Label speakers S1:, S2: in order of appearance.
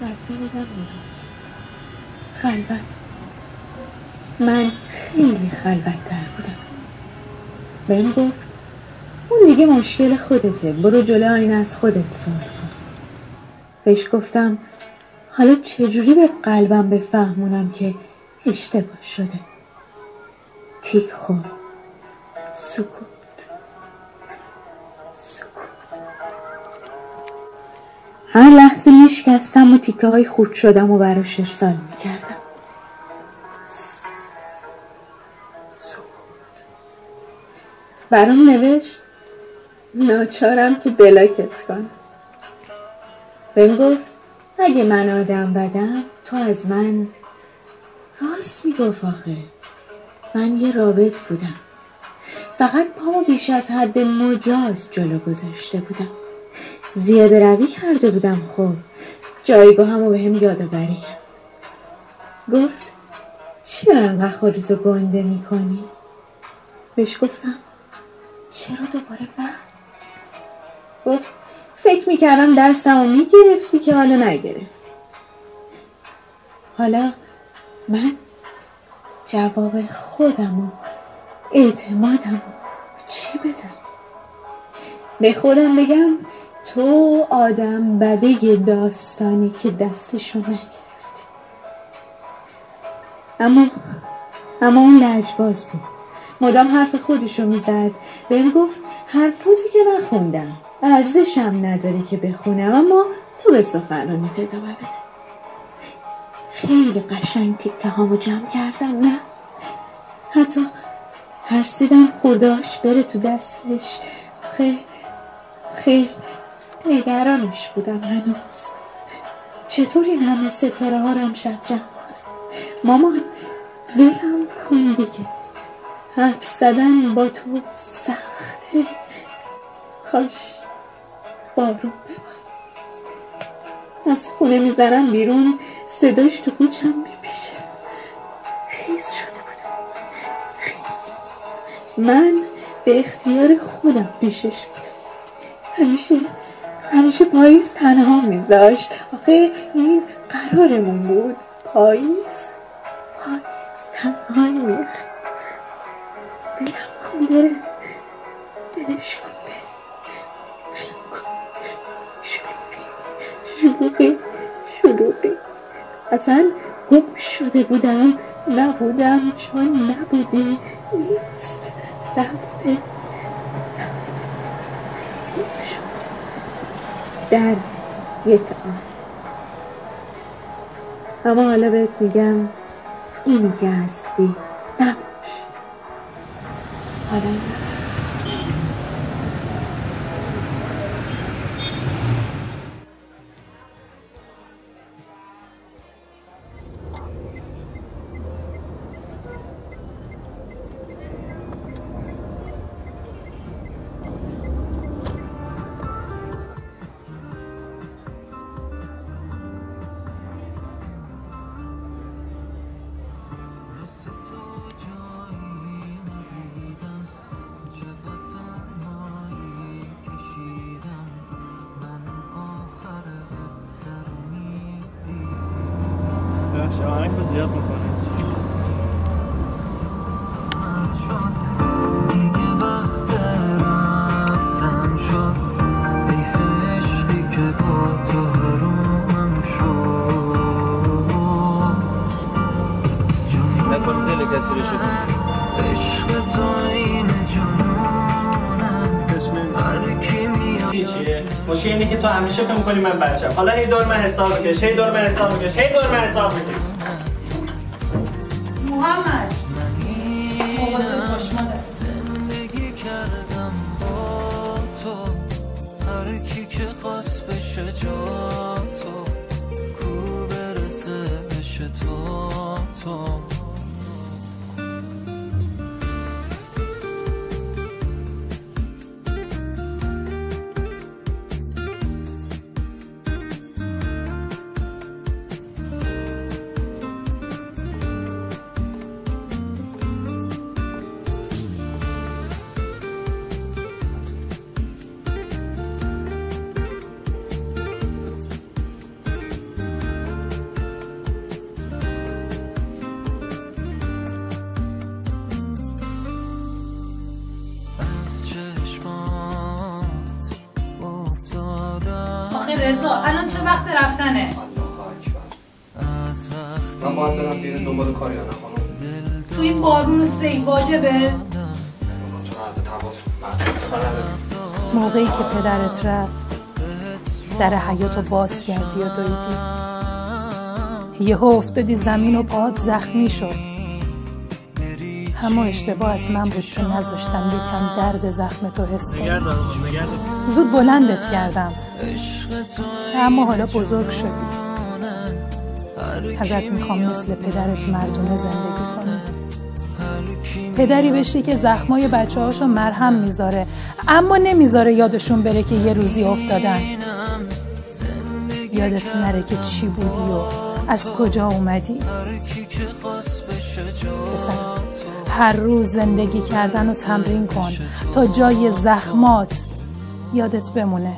S1: رفته بودم بیرون. خلوت. من خیلی خلوت‌تر بودم. بهم گفت اون دیگه مشکل خودته، برو جلو آینه از خودت سوال کن. بهش گفتم حالا چجوری به قلبم بفهمونم که اشتباه شده؟ تیک خورد. سکوت. هر لحظه میشکستم و تیکه های خورد شدم و براش ارسال میکردم. برام نوشت ناچارم که بلاکت کنم. بهم گفت اگه من آدم بدم تو از من. راست میگفت آخه. من یه رابط بودم، فقط پامو بیش از حد مجاز جلو گذاشته بودم، زیاده روی کرده بودم. خب جایگاهمو بهم یادآوری کرد. گفت چرا انقدر خودتو گنده میکنی؟ بهش گفتم چرا دوباره من؟ گفت فکر میکردم دستمو میگرفتی که حالا نگرفتی. حالا من جواب خودم و اعتمادم چی بدم؟ به خودم بگم تو آدم بده داستانی که دستشو نگرفتی. اما اون لجباز بود، مدام حرف خودشو میزد. بهم گفت حرفاتو که نخوندم، ارزشم نداره که بخونم، اما تو به سخنرانیت ادامه بده. خیلی قشنگ تیکه هامو جمع کردم. نه حتی ترسیدم خودش بره تو دستش. خیلی نگرانش بودم هنوز. چطور این همه ستاره ها رو امشب جمع کنم؟ مامان ولم کن دیگه، حرف زدن با تو سخته. کاش بارون بباره. از خونه میزنم بیرون، صداش تو کوچم میپیشه. خیز شده بودم، خیز. من به اختیار خودم پیشش بودم. همیشه پاییز تنها میذاشت. آخه این قرارمون بود. پاییز تنها میره. بلم کن بره. بلش کن بره. شلوغی. اصلا گم شده بودم. نبودم چون نبودی. نیست. رفته. گم شد در یک آن. اما حالا بهت میگم اینی که هستی نباش. حالا نباش.
S2: آهنگ رو زیاد میکنه. دیگه وقت رفتن شد، حیف عشقی که با تو هرومم شد. نکنم دل کسی رو شد. عشق تو این جنونم، هر کی میاد. چیه؟ مشکل اینه که تو همیشه فکر می‌کنی من بچه‌ام. حالا هی دور من حساب بکش، هی دور من حساب بکش، هی دور من حساب بکش.
S3: محمد
S2: زندگی کردم با تو، هر کی که خواست بشه جا تو، کو برسه بشه تو.
S3: رضا الان چه وقت رفتنه؟
S2: من باید برم بیرون دنبال کاریانه خانم.
S3: تو این بارون سیل واجبه؟
S4: موقعی که پدرت رفت در حیاطو باز کردی و دویدی، یهو افتادی زمین و پاهات زخمی شد. اما اشتباه از من بود که نذاشتم یکم درد زخمتو حس کنی. زود بلندت کردم، اما حالا بزرگ شدی. ازت میخوام مثل پدرت مردونه زندگی کنی. پدری بشی که زخمای بچه هاشو مرهم میذاره، اما نمیذاره یادشون بره که یه روزی افتادن. یادت نره که چی بودی و از کجا اومدی. پسر، هر روز زندگی کردن رو تمرین کن تا جای زخمات یادت بمونه.